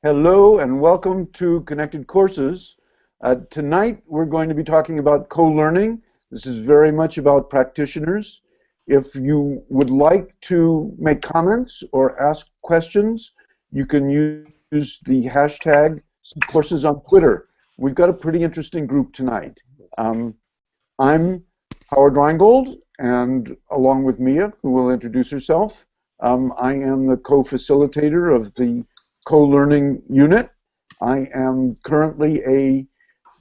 Hello and welcome to Connected Courses. Tonight we're going to be talking about co-learning. This is very much about practitioners. If you would like to make comments or ask questions, you can use the hashtag courses on Twitter. We've got a pretty interesting group tonight. I'm Howard Reingold, and along with Mia, who will introduce herself, I am the co-facilitator of the co-learning unit. I am currently a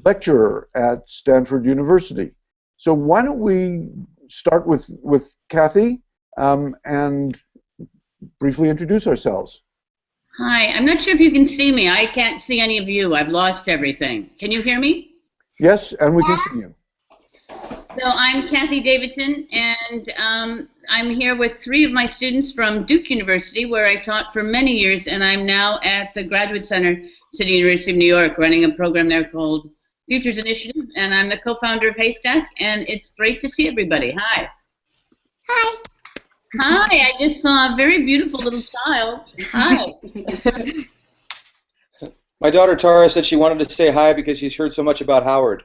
lecturer at Stanford University. So why don't we start with Kathy and briefly introduce ourselves. Hi, I'm not sure if you can see me. I can't see any of you. I've lost everything. Can you hear me? Yes, and we can see you. So I'm Kathy Davidson, and I'm here with 3 of my students from Duke University, where I taught for many years, and I'm now at the Graduate Center, City University of New York, running a program there called Futures Initiative, and I'm the co-founder of Haystack, and it's great to see everybody. Hi. Hi. Hi, I just saw a very beautiful little child. Hi. My daughter Tara said she wanted to say hi because she's heard so much about Howard.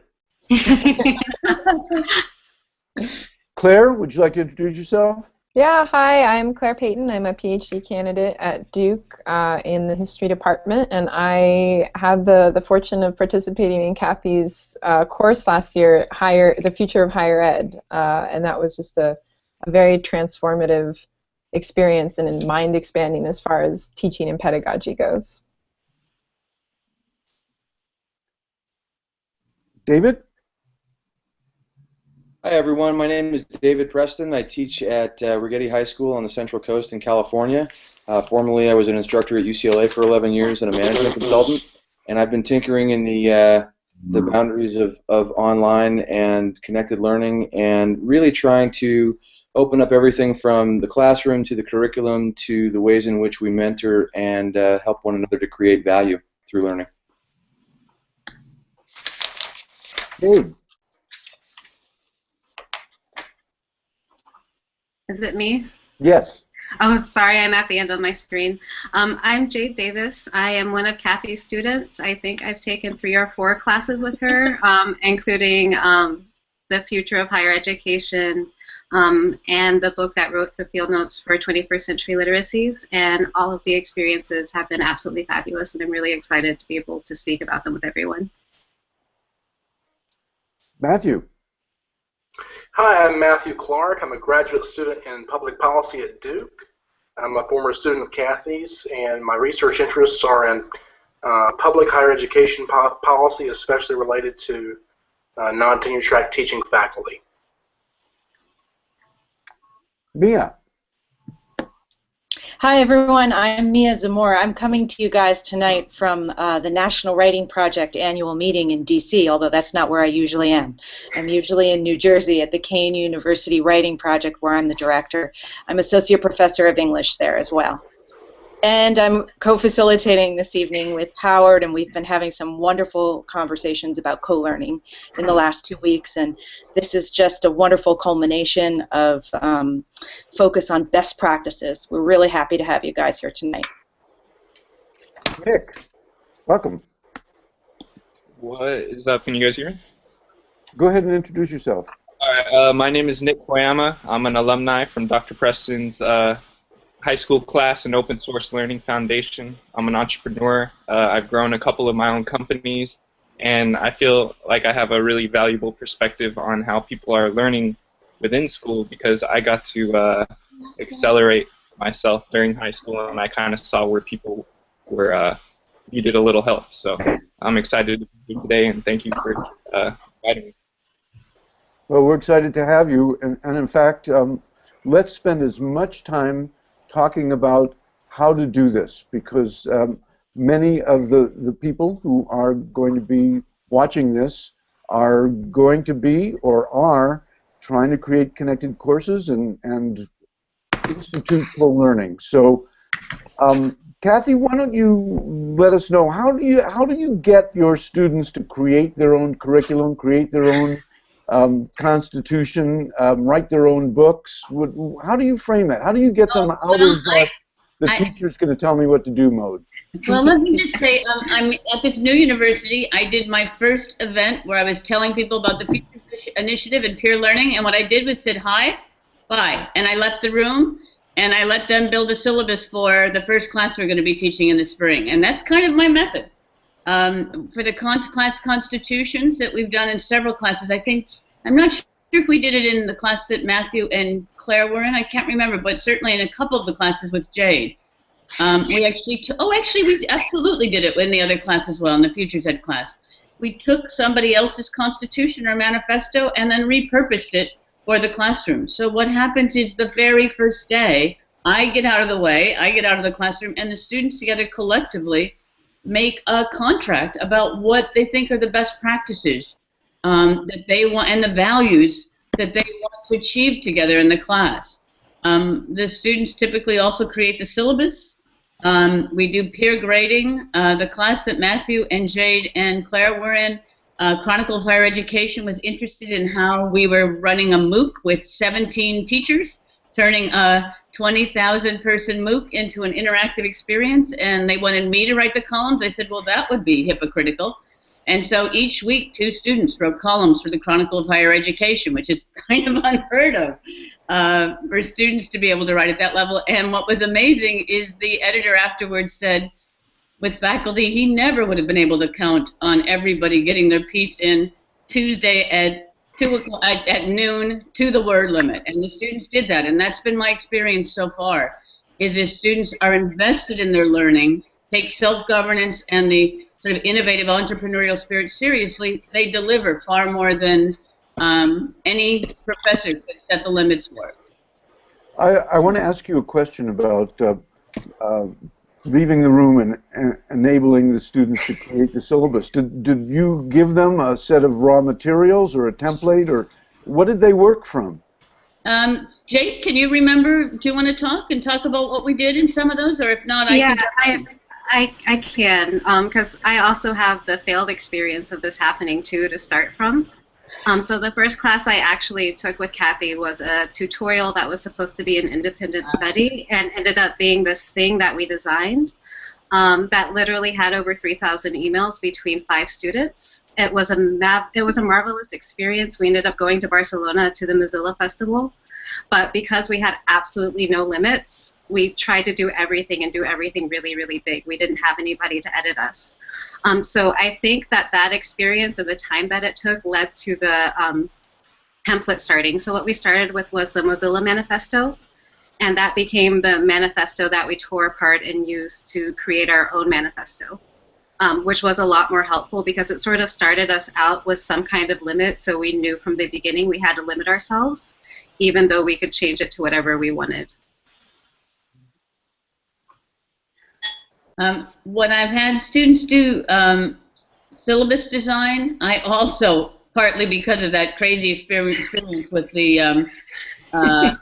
Claire, would you like to introduce yourself? Yeah, hi, I'm Claire Payton. I'm a PhD candidate at Duke in the history department, and I had the fortune of participating in Kathy's course last year, The Future of Higher Ed, and that was just a very transformative experience and mind expanding as far as teaching and pedagogy goes. David? Hi everyone, my name is David Preston. I teach at Rigetti High School on the Central Coast in California. Formerly I was an instructor at UCLA for 11 years and a management consultant, and I've been tinkering in the boundaries of online and connected learning and really trying to open up everything from the classroom to the curriculum to the ways in which we mentor and help one another to create value through learning. Dave. Is it me? Yes. Oh, sorry, I'm at the end of my screen. I'm Jade Davis. I am one of Kathy's students. I think I've taken 3 or 4 classes with her, including The Future of Higher Education and the book that wrote the field notes for 21st century literacies. And all of the experiences have been absolutely fabulous, and I'm really excited to be able to speak about them with everyone. Matthew. Hi, I'm Matthew Clark. I'm a graduate student in public policy at Duke. I'm a former student of Kathy's, and my research interests are in public higher education policy, especially related to non-tenure track teaching faculty. Mia. Hi everyone, I'm Mia Zamora. I'm coming to you guys tonight from the National Writing Project annual meeting in DC, although that's not where I usually am. I'm usually in New Jersey at the Kane University Writing Project, where I'm the director. I'm associate professor of English there as well. And I'm co-facilitating this evening with Howard, and we've been having some wonderful conversations about co-learning in the last 2 weeks, and this is just a wonderful culmination of focus on best practices. We're really happy to have you guys here tonight. Nick, welcome. What is up? Can you guys hear me? Go ahead and introduce yourself. All right. My name is Nick Koyama. I'm an alumni from Dr. Preston's high school class and open source learning foundation. I'm an entrepreneur. I've grown a couple of my own companies, and I feel like I have a really valuable perspective on how people are learning within school, because I got to accelerate myself during high school, and I kind of saw where people were needed a little help. So I'm excited to be here today, and thank you for inviting me. Well, we're excited to have you, and in fact, let's spend as much time talking about how to do this, because many of the people who are going to be watching this are going to be or are trying to create connected courses and institute full learning. So, Kathy, why don't you let us know, how do you get your students to create their own curriculum, create their own constitution, write their own books? How do you frame it? How do you get them out of the teacher's going to tell me what to do mode? Well, let me just say, I'm at this new university. I did my first event where I was telling people about the Future Initiative and peer learning, and what I did was said hi, bye, and I left the room, and I let them build a syllabus for the first class we're going to be teaching in the spring, and that's kind of my method. For the class constitutions that we've done in several classes, I think, I'm not sure if we did it in the class that Matthew and Claire were in, I can't remember, but certainly in a couple of the classes with Jade. We actually, we absolutely did it in the other class as well, in the Futures Ed class. We took somebody else's constitution or manifesto and then repurposed it for the classroom. So what happens is the very first day, I get out of the way, I get out of the classroom, and the students together collectively make a contract about what they think are the best practices that they want and the values that they want to achieve together in the class. The students typically also create the syllabus. We do peer grading. The class that Matthew and Jade and Claire were in, Chronicle of Higher Education, was interested in how we were running a MOOC with 17 teachers, turning a 20,000 person MOOC into an interactive experience, and they wanted me to write the columns. I said, well, that would be hypocritical. And so each week, 2 students wrote columns for the Chronicle of Higher Education, which is kind of unheard of for students to be able to write at that level. And what was amazing is the editor afterwards said, with faculty, he never would have been able to count on everybody getting their piece in Tuesday at 2 o'clock at noon to the word limit. And the students did that, and that's been my experience so far, is if students are invested in their learning, take self-governance and the sort of innovative entrepreneurial spirit seriously, they deliver far more than any professor could set the limits for. I want to ask you a question about leaving the room and enabling the students to create the syllabus. Did you give them a set of raw materials or a template, or what did they work from? Jade, can you remember, do you want to talk about what we did in some of those, or if not, I can, because I also have the failed experience of this happening too to start from. So the first class I actually took with Kathy was a tutorial that was supposed to be an independent study, and ended up being this thing that we designed that literally had over 3,000 emails between 5 students. It was a marvelous experience. We ended up going to Barcelona to the Mozilla Festival, but because we had absolutely no limits, we tried to do everything and do everything really, really big. We didn't have anybody to edit us. So I think that experience and the time that it took led to the template starting. So what we started with was the Mozilla Manifesto, and that became the manifesto that we tore apart and used to create our own manifesto, which was a lot more helpful because it sort of started us out with some kind of limit, so we knew from the beginning we had to limit ourselves, even though we could change it to whatever we wanted. When I've had students do syllabus design, I also, partly because of that crazy experience with the 5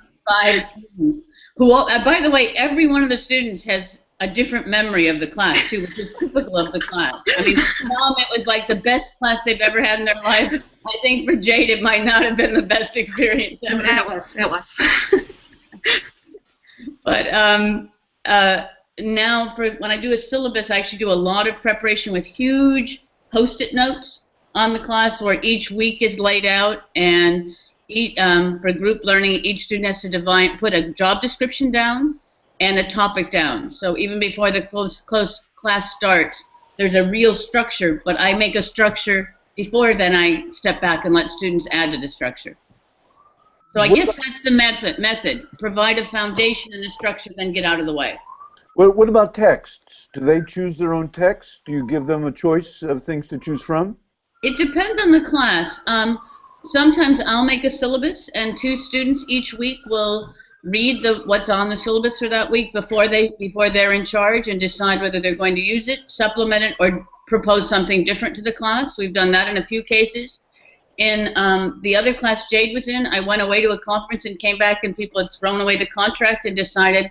students, who, by the way, every one of the students has a different memory of the class, too, which is typical of the class. I mean, for them, it was like the best class they've ever had in their life. I think for Jade, it might not have been the best experience ever. It was. But now, when I do a syllabus, I actually do a lot of preparation with huge Post-it notes on the class where each week is laid out, and for group learning, each student has to put a job description down and a topic down. So even before the close class starts, there's a real structure, but I make a structure before then I step back and let students add to the structure. So I guess that's the method. Provide a foundation and a structure, then get out of the way. Well, what about texts? Do they choose their own text? Do you give them a choice of things to choose from? It depends on the class. Sometimes I'll make a syllabus, and 2 students each week will read what's on the syllabus for that week before they're in charge, and decide whether they're going to use it, supplement it, or propose something different to the class. We've done that in a few cases. In the other class Jade was in, I went away to a conference and came back, and people had thrown away the contract and decided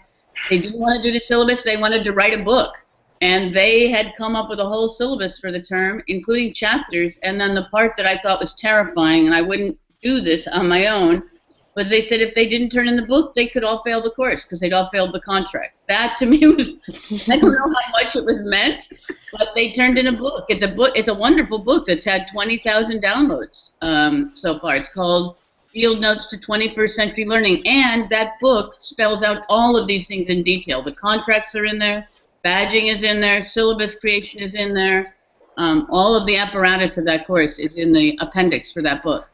they didn't want to do the syllabus, they wanted to write a book. And they had come up with a whole syllabus for the term, including chapters, and then the part that I thought was terrifying, and I wouldn't do this on my own, was they said if they didn't turn in the book, they could all fail the course because they'd all failed the contract. That to me was, I don't know how much it was meant, but they turned in a book. It's a wonderful book that's had 20,000 downloads so far. It's called Field Notes to 21st Century Learning, and that book spells out all of these things in detail. The contracts are in there, badging is in there, syllabus creation is in there. All of the apparatus of that course is in the appendix for that book.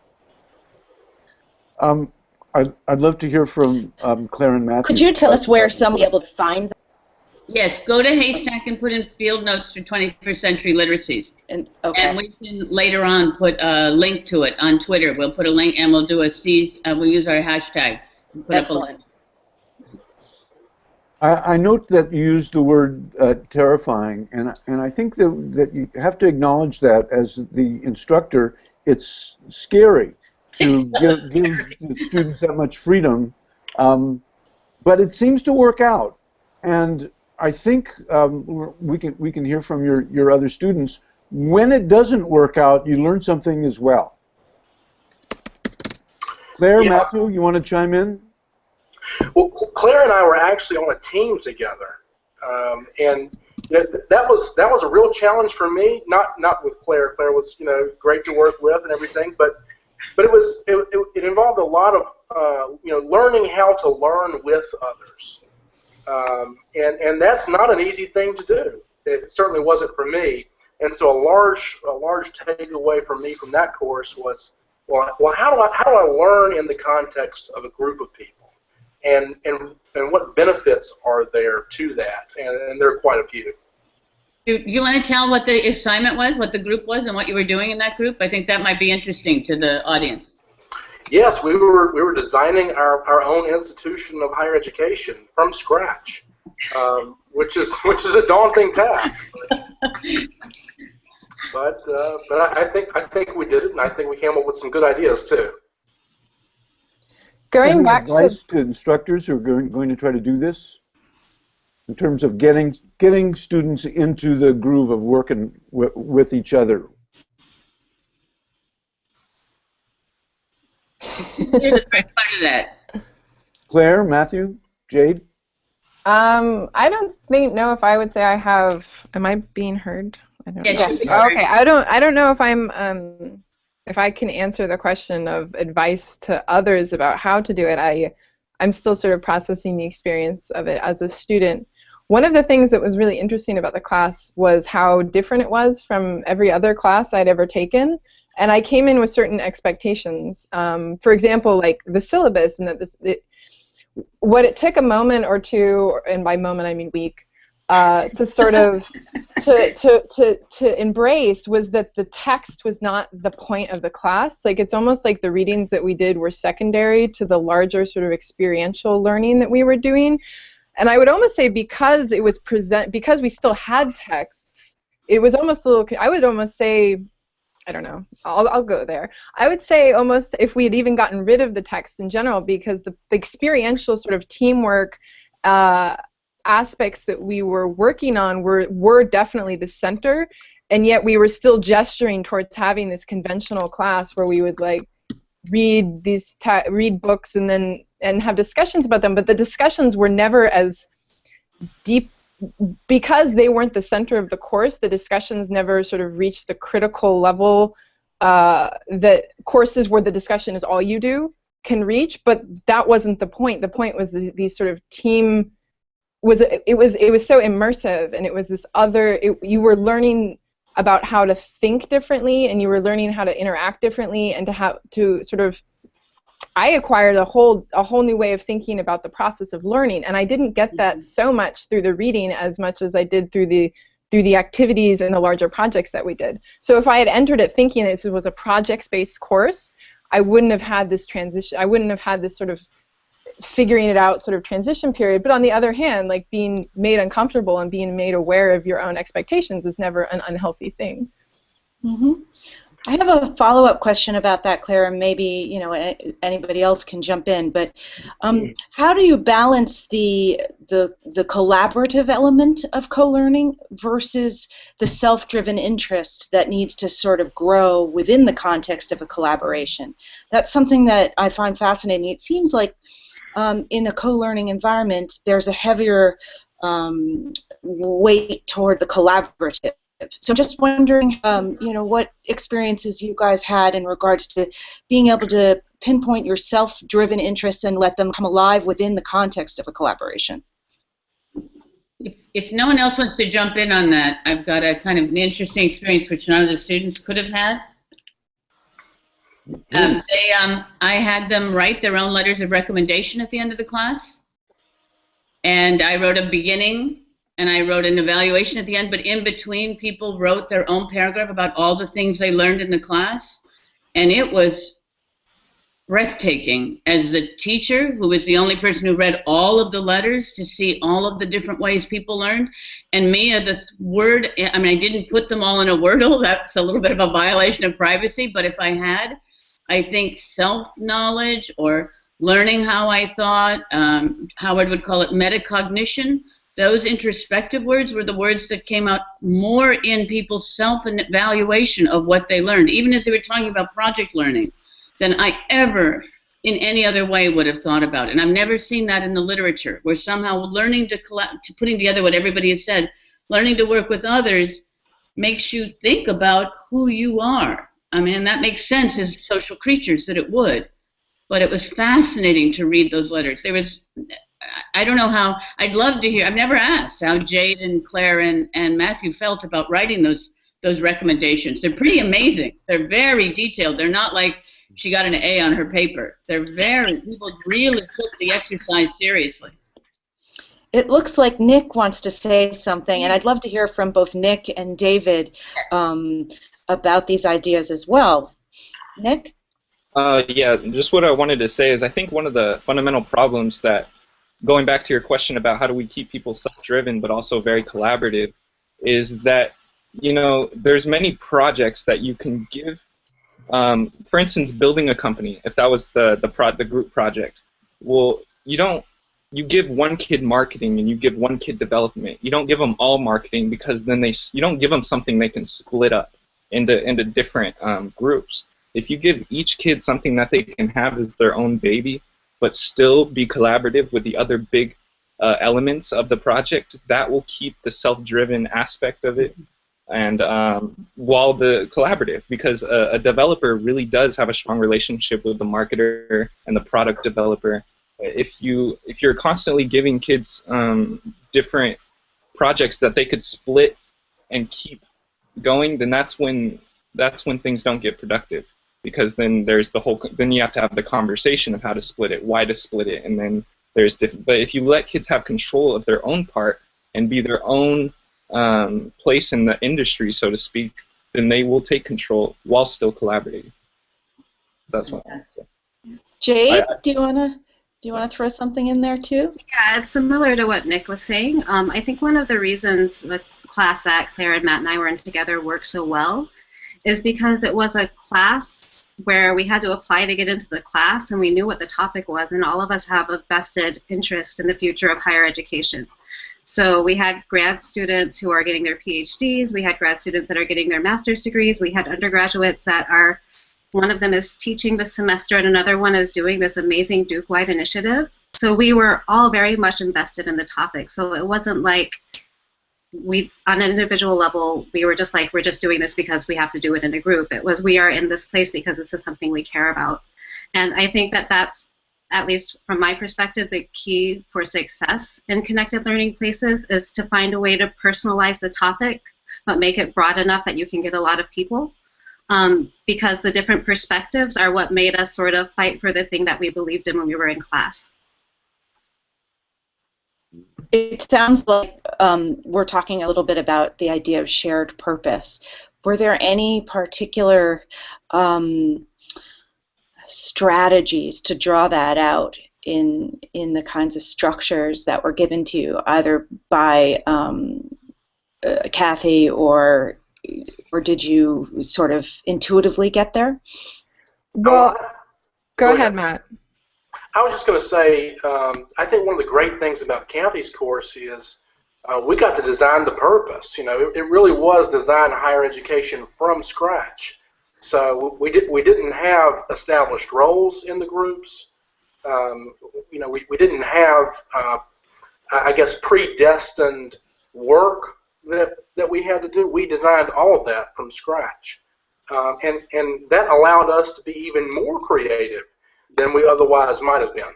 I'd love to hear from Claire and Matthew. Could you tell us where some will be able to find that? Yes, go to Haystack and put in Field Notes for 21st Century Literacies. Okay. And we can later on put a link to it on Twitter. We'll put a link and we'll do we'll use our hashtag. Excellent. I note that you used the word terrifying, and I think that you have to acknowledge that as the instructor, it's scary to give the students that much freedom, but it seems to work out, and I think we can hear from your other students. When it doesn't work out, you learn something as well. Claire, yeah. Matthew, you want to chime in? Well, Claire and I were actually on a team together, and that was a real challenge for me. Not with Claire. Claire was great to work with and everything, but it involved a lot of learning how to learn with others. And that's not an easy thing to do. It certainly wasn't for me. And so a large takeaway for me from that course was, well, how do I learn in the context of a group of people, and what benefits are there to that? And there are quite a few. Do you want to tell what the assignment was, what the group was, and what you were doing in that group? I think that might be interesting to the audience. Yes, we were designing our own institution of higher education from scratch, which is a daunting task. But I think we did it, and I think we came up with some good ideas too. Going back to instructors who are going to try to do this, in terms of getting students into the groove of working with each other. You're the first part of that. Claire, Matthew, Jade? I don't know if I would say I have. Am I being heard? I don't know. Yes. Okay. I don't know if I can answer the question of advice to others about how to do it. I'm still sort of processing the experience of it as a student. One of the things that was really interesting about the class was how different it was from every other class I'd ever taken. And I came in with certain expectations. For example, like the syllabus, and that what it took a moment or two, and by moment I mean week, to sort of to embrace was that the text was not the point of the class. Like, it's almost like the readings that we did were secondary to the larger sort of experiential learning that we were doing. And I would almost say because it was because we still had texts, it was almost a little. I would almost say, I don't know. I'll go there. I would say almost if we had even gotten rid of the text in general, because the experiential sort of teamwork aspects that we were working on were definitely the center, and yet we were still gesturing towards having this conventional class where we would like read books and have discussions about them, but the discussions were never as deep. Because they weren't the center of the course, the discussions never sort of reached the critical level that courses where the discussion is all you do can reach, but that wasn't the point. The point was these sort of team, it was so immersive, and it was this you were learning about how to think differently, and you were learning how to interact differently, and I acquired a whole new way of thinking about the process of learning, and I didn't get that so much through the reading as much as I did through the activities and the larger projects that we did. So if I had entered it thinking this was a projects-based course, I wouldn't have had this transition. I wouldn't have had this sort of figuring it out sort of transition period. But on the other hand, like being made uncomfortable and being made aware of your own expectations is never an unhealthy thing. Mm-hmm. I have a follow-up question about that, Claire, and maybe anybody else can jump in. But how do you balance the collaborative element of co-learning versus the self-driven interest that needs to sort of grow within the context of a collaboration? That's something that I find fascinating. It seems like in a co-learning environment, there's a heavier weight toward the collaborative. So I'm just wondering, what experiences you guys had in regards to being able to pinpoint your self-driven interests and let them come alive within the context of a collaboration. If no one else wants to jump in on that, I've got a kind of an interesting experience which none of the students could have had. I had them write their own letters of recommendation at the end of the class, and I wrote a beginning. And I wrote an evaluation at the end, but in between, people wrote their own paragraph about all the things they learned in the class. And it was breathtaking as the teacher, who was the only person who read all of the letters to see all of the different ways people learned. And me, I didn't put them all in a Wordle. That's a little bit of a violation of privacy. But if I had, I think self-knowledge or learning how I thought, Howard would call it metacognition. Those introspective words were the words that came out more in people's self-evaluation of what they learned, even as they were talking about project learning, than I ever in any other way would have thought about it. And I've never seen that in the literature, where somehow learning to putting together what everybody has said, learning to work with others makes you think about who you are. I mean, that makes sense as social creatures that it would. But it was fascinating to read those letters. I don't know how, I'd love to hear, I've never asked how Jade and Claire and Matthew felt about writing those recommendations. They're pretty amazing. They're very detailed. They're not like she got an A on her paper. People really took the exercise seriously. It looks like Nick wants to say something, and I'd love to hear from both Nick and David about these ideas as well. Nick? Yeah, just what I wanted to say is I think one of the fundamental problems that, going back to your question about how do we keep people self-driven but also very collaborative, is that, there's many projects that you can give. For instance, building a company, if that was the group project, well, you give one kid marketing and you give one kid development. You don't give them all marketing, because then you don't give them something they can split up into different groups. If you give each kid something that they can have as their own baby, but still be collaborative with the other big elements of the project, that will keep the self-driven aspect of it, and while the collaborative, because a developer really does have a strong relationship with the marketer and the product developer. If you're constantly giving kids different projects that they could split and keep going, then that's when things don't get productive. Because then then you have to have the conversation of how to split it, why to split it, and then there's different. But if you let kids have control of their own part and be their own place in the industry, so to speak, then they will take control while still collaborating. That's what I say. Jade, do you wanna throw something in there too? Yeah, it's similar to what Nick was saying. I think one of the reasons the class that Claire and Matt and I were in together worked so well is because it was a class where we had to apply to get into the class, and we knew what the topic was, and all of us have a vested interest in the future of higher education. So we had grad students who are getting their PhDs, we had grad students that are getting their master's degrees, we had undergraduates that one of them is teaching this semester and another one is doing this amazing Duke-wide initiative. So we were all very much invested in the topic. So it wasn't like on an individual level, we were just like, we're just doing this because we have to do it in a group. It was, we are in this place because this is something we care about. And I think that that's, at least from my perspective, the key for success in connected learning places is to find a way to personalize the topic, but make it broad enough that you can get a lot of people. Because the different perspectives are what made us sort of fight for the thing that we believed in when we were in class. It sounds like we're talking a little bit about the idea of shared purpose. Were there any particular strategies to draw that out in the kinds of structures that were given to you, either by Kathy or did you sort of intuitively get there? Well, go ahead, Matt. I was just going to say, I think one of the great things about Kathy's course is we got to design the purpose. You know, it really was design higher education from scratch. So we didn't have established roles in the groups. You know, we didn't have, I guess, predestined work that we had to do. We designed all of that from scratch, and that allowed us to be even more creative than we otherwise might have been.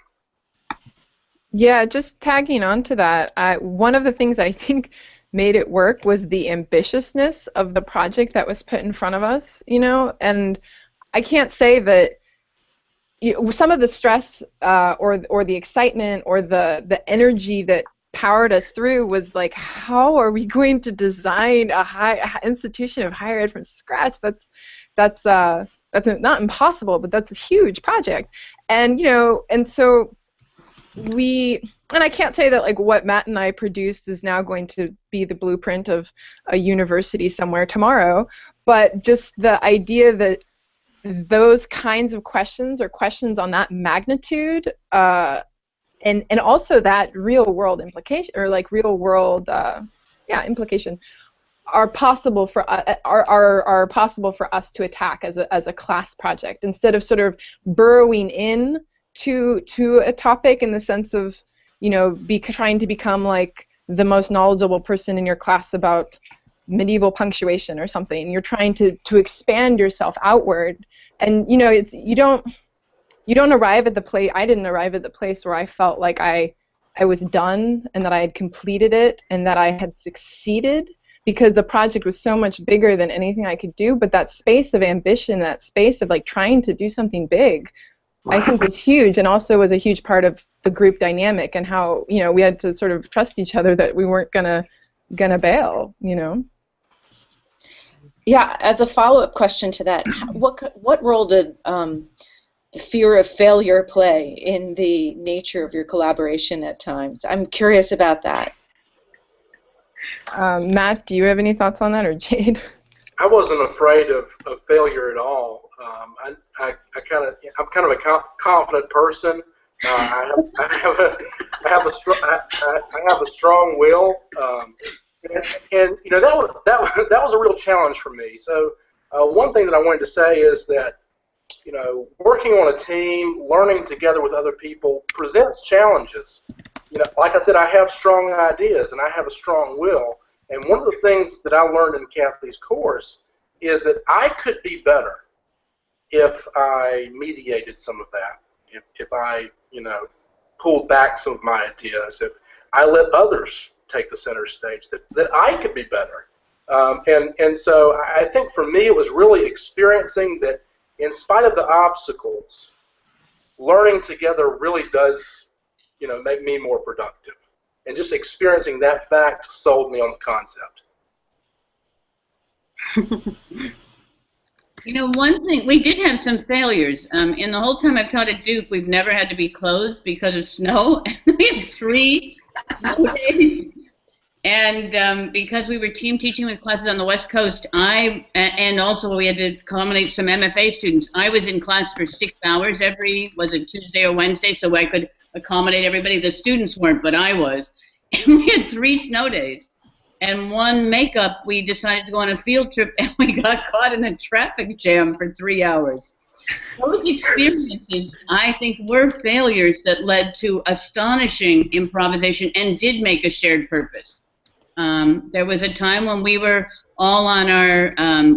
Yeah, just tagging on to that, one of the things I think made it work was the ambitiousness of the project that was put in front of us, you know, and I can't say that some of the stress or the excitement or the energy that powered us through was like, how are we going to design a institution of higher ed from scratch? That's not impossible, but that's a huge project. And you know, and so and I can't say that like what Matt and I produced is now going to be the blueprint of a university somewhere tomorrow, but just the idea that those kinds of questions or questions on that magnitude and also that real world implication or like real world implication are possible for are possible for us to attack as a class project instead of sort of burrowing in to a topic in the sense of, you know, trying to become like the most knowledgeable person in your class about medieval punctuation or something. You're trying to expand yourself outward, and you know, you don't arrive at the place. I didn't arrive at the place where I felt like I was done and that I had completed it and that I had succeeded, because the project was so much bigger than anything I could do. But that space of ambition, that space of like trying to do something big, I think was huge, and also was a huge part of the group dynamic and how, you know, we had to sort of trust each other that we weren't gonna bail, you know. Yeah, as a follow-up question to that, what role did the fear of failure play in the nature of your collaboration at times? I'm curious about that. Matt, do you have any thoughts on that, or Jade? I wasn't afraid of failure at all. I'm kind of a confident person. I have a strong will, and you know that was a real challenge for me. So one thing that I wanted to say is that, you know, working on a team, learning together with other people presents challenges. You know, like I said, I have strong ideas and I have a strong will. And one of the things that I learned in Kathy's course is that I could be better if I mediated some of that, if I, you know, pulled back some of my ideas, if I let others take the center stage, that I could be better. And so I think for me it was really experiencing that in spite of the obstacles, learning together really does, you know, make me more productive. And just experiencing that fact sold me on the concept. You know, one thing, we did have some failures. In the whole time I've taught at Duke, we've never had to be closed because of snow. We had 3 snow days. And because we were team teaching with classes on the West Coast, and also we had to accommodate some MFA students. I was in class for 6 hours every, was it Tuesday or Wednesday, so I could accommodate everybody. The students weren't, but I was. And we had 3 snow days. And one makeup, we decided to go on a field trip, and we got caught in a traffic jam for 3 hours. Those experiences, I think, were failures that led to astonishing improvisation and did make a shared purpose. There was a time when we were all on our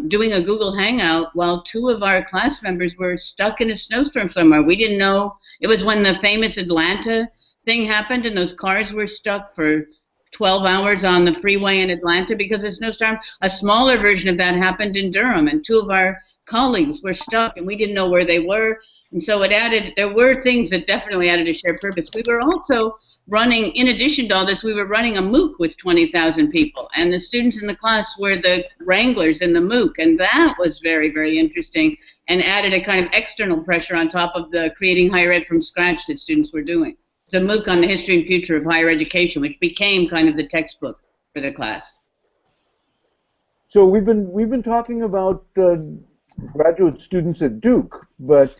doing a Google Hangout while 2 of our class members were stuck in a snowstorm somewhere. We didn't know. It was when the famous Atlanta thing happened and those cars were stuck for 12 hours on the freeway in Atlanta because of a snowstorm. A smaller version of that happened in Durham, and 2 of our colleagues were stuck and we didn't know where they were. And so it added, there were things that definitely added a shared purpose. We were also running, in addition to all this, we were running a MOOC with 20,000 people, and the students in the class were the wranglers in the MOOC, and that was very, very interesting and added a kind of external pressure on top of the creating higher ed from scratch that students were doing. It's a MOOC on the history and future of higher education, which became kind of the textbook for the class. So we've been talking about graduate students at Duke, but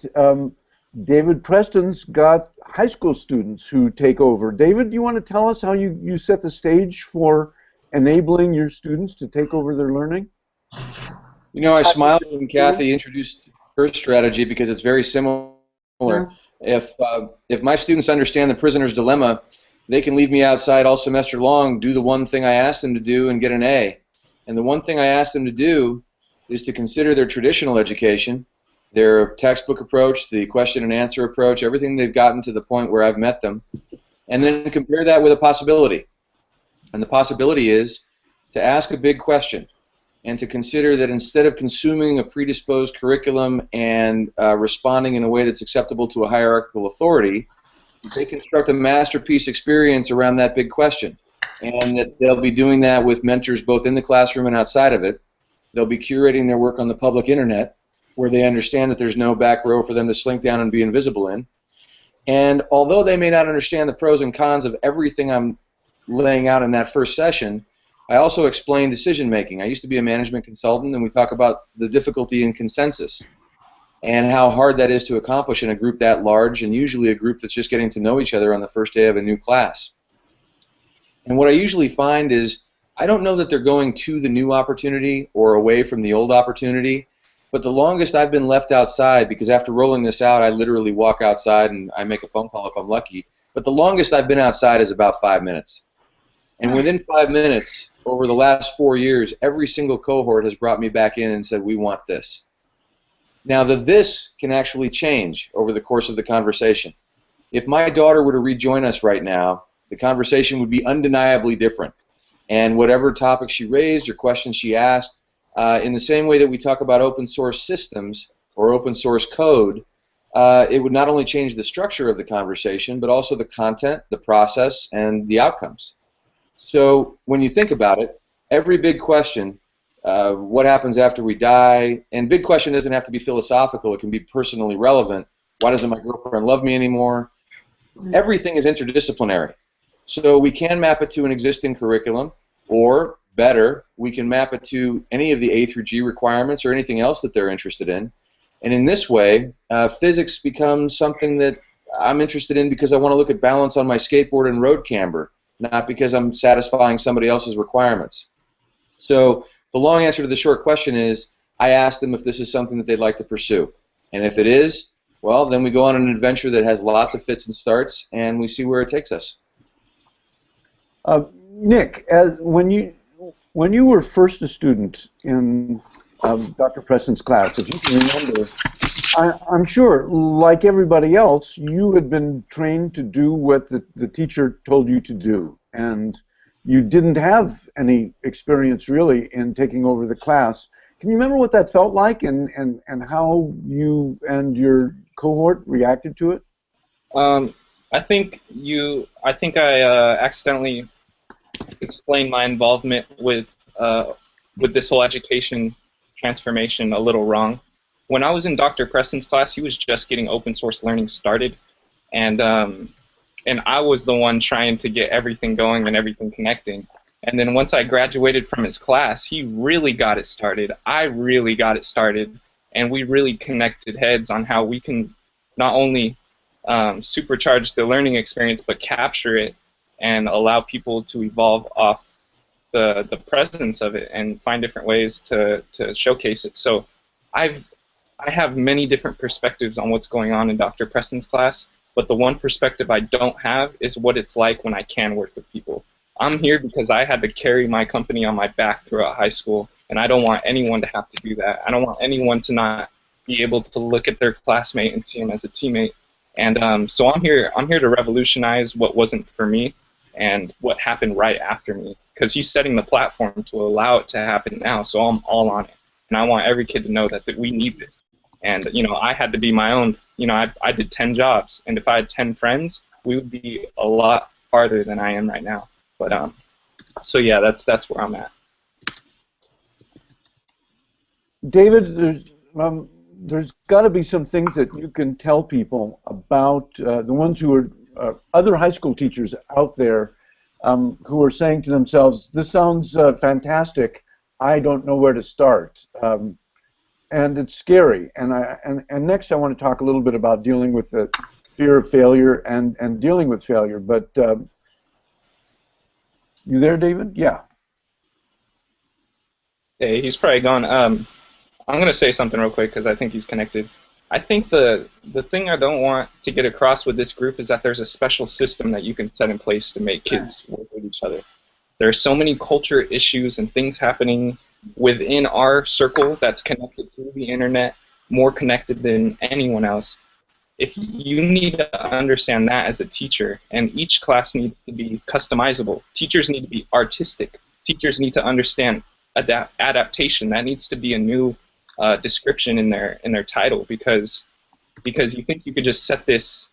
David Preston's got high school students who take over. David, do you want to tell us how you set the stage for enabling your students to take over their learning? You know, I smiled when Kathy introduced her strategy because it's very similar. If my students understand the prisoner's dilemma, they can leave me outside all semester long, do the one thing I asked them to do, and get an A. And the one thing I asked them to do is to consider their traditional education, their textbook approach, the question and answer approach, everything they've gotten to the point where I've met them, and then compare that with a possibility. And the possibility is to ask a big question and to consider that instead of consuming a predisposed curriculum and responding in a way that's acceptable to a hierarchical authority, they construct a masterpiece experience around that big question. And that they'll be doing that with mentors both in the classroom and outside of it. They'll be curating their work on the public internet, where they understand that there's no back row for them to slink down and be invisible in. And although they may not understand the pros and cons of everything I'm laying out in that first session, I also explain decision making. I used to be a management consultant, and we talk about the difficulty in consensus and how hard that is to accomplish in a group that large, and usually a group that's just getting to know each other on the first day of a new class. And what I usually find is I don't know that they're going to the new opportunity or away from the old opportunity, but the longest I've been left outside, because after rolling this out, I literally walk outside and I make a phone call if I'm lucky, but the longest I've been outside is about 5 minutes. And within 5 minutes, over the last 4 years, every single cohort has brought me back in and said, we want this. Now, the this can actually change over the course of the conversation. If my daughter were to rejoin us right now, the conversation would be undeniably different. And whatever topic she raised or questions she asked, in the same way that we talk about open source systems or open source code, it would not only change the structure of the conversation, but also the content, the process, and the outcomes. So when you think about it, every big question, what happens after we die, and big question doesn't have to be philosophical, it can be personally relevant. Why doesn't my girlfriend love me anymore? Everything is interdisciplinary. So we can map it to an existing curriculum, or better, we can map it to any of the A through G requirements or anything else that they're interested in. And in this way, physics becomes something that I'm interested in because I want to look at balance on my skateboard and road camber, not because I'm satisfying somebody else's requirements. So the long answer to the short question is, I ask them if this is something that they'd like to pursue. And if it is, well, then we go on an adventure that has lots of fits and starts, and we see where it takes us. Nick, when you were first a student in Dr. Preston's class, if you can remember, I'm sure, like everybody else, you had been trained to do what the teacher told you to do, and you didn't have any experience really in taking over the class. Can you remember what that felt like and how you and your cohort reacted to it? I think I accidentally explained my involvement with this whole education transformation a little wrong. When I was in Dr. Preston's class, he was just getting open source learning started, and I was the one trying to get everything going and everything connecting. And then once I graduated from his class, he really got it started. I really got it started, and we really connected heads on how we can not only supercharge the learning experience, but capture it and allow people to evolve off the presence of it and find different ways to showcase it. So I have many different perspectives on what's going on in Dr. Preston's class, but the one perspective I don't have is what it's like when I can work with people. I'm here because I had to carry my company on my back throughout high school, and I don't want anyone to have to do that. I don't want anyone to not be able to look at their classmate and see him as a teammate. And so I'm here to revolutionize what wasn't for me and what happened right after me, because he's setting the platform to allow it to happen now, so I'm all on it. And I want every kid to know that we need this. And, you know, I had to be my own, you know, I did 10 jobs, and if I had 10 friends, we would be a lot farther than I am right now. But, so yeah, that's where I'm at. David, there's got to be some things that you can tell people about the ones who are other high school teachers out there who are saying to themselves, this sounds fantastic, I don't know where to start. And it's scary. And next I want to talk a little bit about dealing with the fear of failure and dealing with failure. But you there, David? Yeah. Hey, he's probably gone. I'm going to say something real quick because I think he's connected. I think the thing I don't want to get across with this group is that there's a special system that you can set in place to make kids work with each other. There are so many culture issues and things happening within our circle that's connected through the internet, more connected than anyone else. If you need to understand that as a teacher, and each class needs to be customizable. Teachers need to be artistic. Teachers need to understand adaptation. That needs to be a new description in their title, because you think you could just set this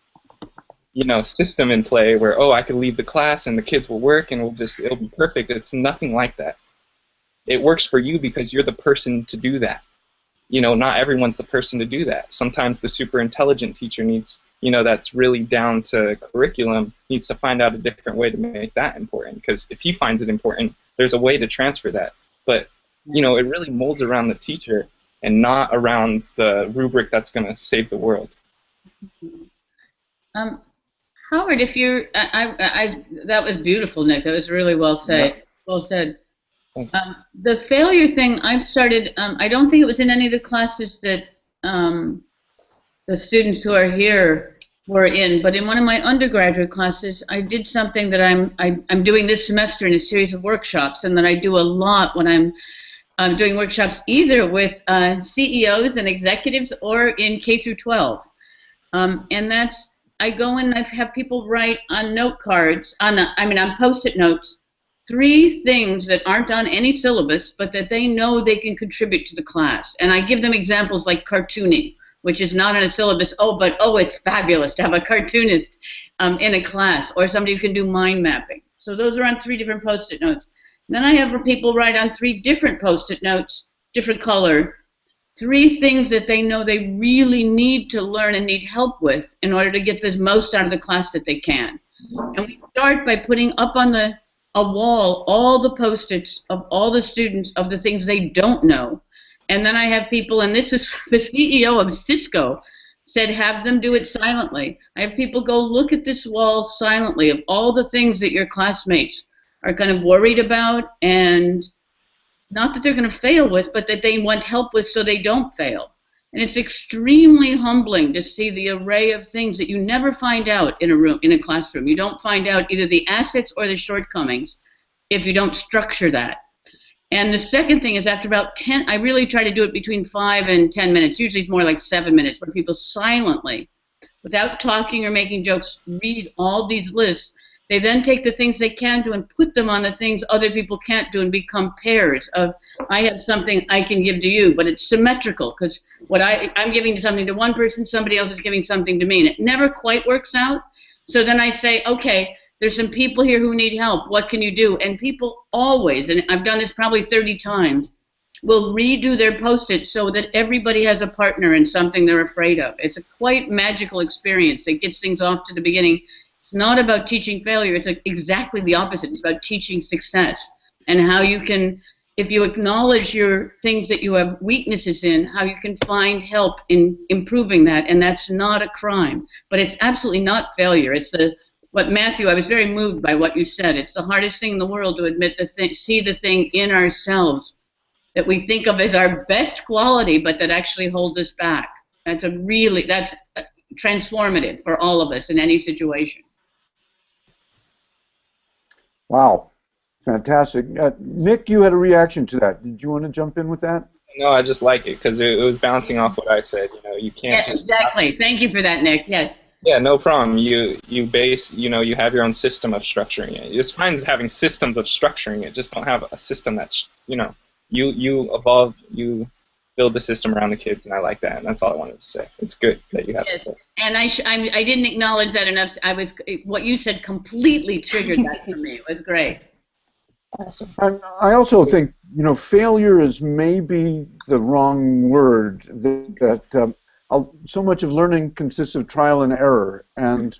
system in play where, oh, I could leave the class and the kids will work and it'll be perfect. It's nothing like that. It works for you because you're the person to do that. Not everyone's the person to do that. Sometimes the super intelligent teacher needs, that's really down to curriculum, needs to find out a different way to make that important, because if he finds it important, there's a way to transfer that. But, it really molds around the teacher and not around the rubric that's going to save the world. Howard, if you're, that was beautiful, Nick. That was really well said. Yeah. Well said. The failure thing, I've started, I don't think it was in any of the classes that the students who are here were in, but in one of my undergraduate classes, I did something that I'm doing this semester in a series of workshops, and that I do a lot when I'm doing workshops either with CEOs and executives or in K through 12. And that's, I go in and I have people write on note cards, on Post-it notes, 3 things that aren't on any syllabus, but that they know they can contribute to the class. And I give them examples like cartooning, which is not on a syllabus. But it's fabulous to have a cartoonist in a class, or somebody who can do mind mapping. So those are on 3 different Post-it notes. Then I have people write on 3 different Post-it notes, different color, 3 things that they know they really need to learn and need help with in order to get the most out of the class that they can. And we start by putting up on a wall all the Post-its of all the students of the things they don't know. And then I have people, and this is the CEO of Cisco said, have them do it silently. I have people go look at this wall silently of all the things that your classmates are kind of worried about, and not that they're going to fail with, but that they want help with so they don't fail. And it's extremely humbling to see the array of things that you never find out in a classroom. You don't find out either the assets or the shortcomings if you don't structure that. And the second thing is, after about 10, I really try to do it between 5 and 10 minutes. Usually it's more like 7 minutes, where people silently, without talking or making jokes, read all these lists. They then take the things they can do and put them on the things other people can't do, and become pairs of, I have something I can give to you, but it's symmetrical, because what I'm giving something to one person, somebody else is giving something to me, and it never quite works out. So then I say, okay, there's some people here who need help. What can you do? And people always, and I've done this probably 30 times, will redo their Post-it so that everybody has a partner in something they're afraid of. It's a quite magical experience that gets things off to the beginning. It's not about teaching failure. It's exactly the opposite. It's about teaching success, and how you can, if you acknowledge your things that you have weaknesses in, how you can find help in improving that. And that's not a crime, but it's absolutely not failure. It's what Matthew, I was very moved by what you said. It's the hardest thing in the world to admit see the thing in ourselves that we think of as our best quality, but that actually holds us back. That's transformative for all of us in any situation. Wow, fantastic. Nick, you had a reaction to that. Did you want to jump in with that? No, I just like it because it was bouncing off what I said. You can't. Yeah, exactly. Thank you for that, Nick. Yes. Yeah, no problem. You have your own system of structuring it. It's fine having systems of structuring it. Just don't have a system that's, you evolve, you build the system around the kids, and I like that. And that's all I wanted to say. It's good that you have it. And I didn't acknowledge that enough. What you said completely triggered that for me. It was great. Awesome. I also think, failure is maybe the wrong word. That so much of learning consists of trial and error, and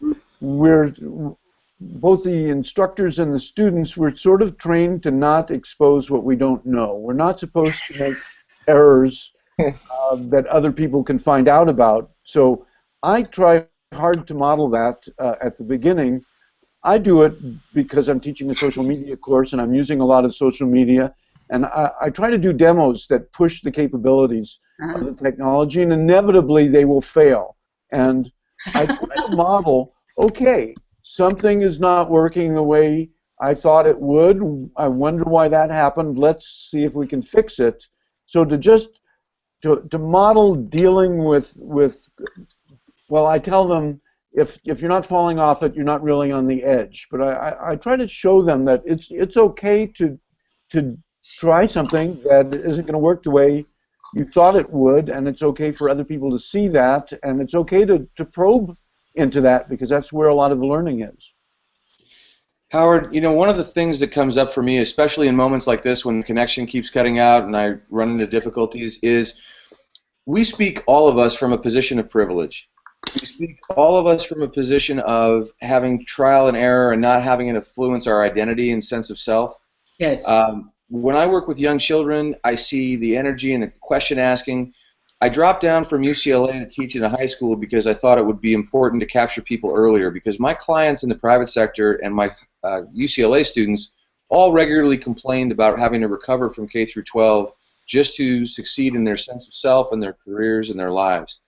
both the instructors and the students, we're sort of trained to not expose what we don't know. We're not supposed to make errors that other people can find out about. So I try hard to model that at the beginning. I do it because I'm teaching a social media course and I'm using a lot of social media, and I try to do demos that push the capabilities of the technology, and inevitably they will fail. And I try to model, okay, something is not working the way I thought it would. I wonder why that happened. Let's see if we can fix it. So to model dealing with, well, I tell them, if you're not falling off it, you're not really on the edge. But I try to show them that it's okay to try something that isn't going to work the way you thought it would, and it's okay for other people to see that, and it's okay to probe into that, because that's where a lot of the learning is. Howard, you know, one of the things that comes up for me, especially in moments like this when the connection keeps cutting out and I run into difficulties, is we speak, all of us, from a position of privilege. We speak, all of us, from a position of having trial and error and not having it influence our identity and sense of self. Yes. When I work with young children, I see the energy and the question asking. I dropped down from UCLA to teach in a high school because I thought it would be important to capture people earlier, because my clients in the private sector and my UCLA students all regularly complained about having to recover from K through 12 just to succeed in their sense of self and their careers and their lives.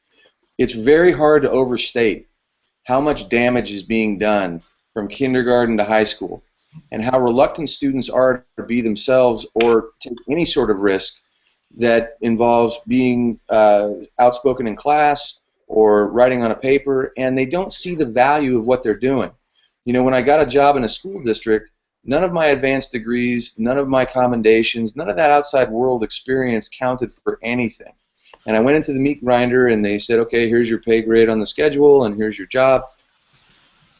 It's very hard to overstate how much damage is being done from kindergarten to high school, and how reluctant students are to be themselves or take any sort of risk that involves being outspoken in class or writing on a paper, and they don't see the value of what they're doing. You know, when I got a job in a school district, none of my advanced degrees, none of my commendations, none of that outside world experience counted for anything. And I went into the meat grinder and they said, okay, here's your pay grade on the schedule and here's your job.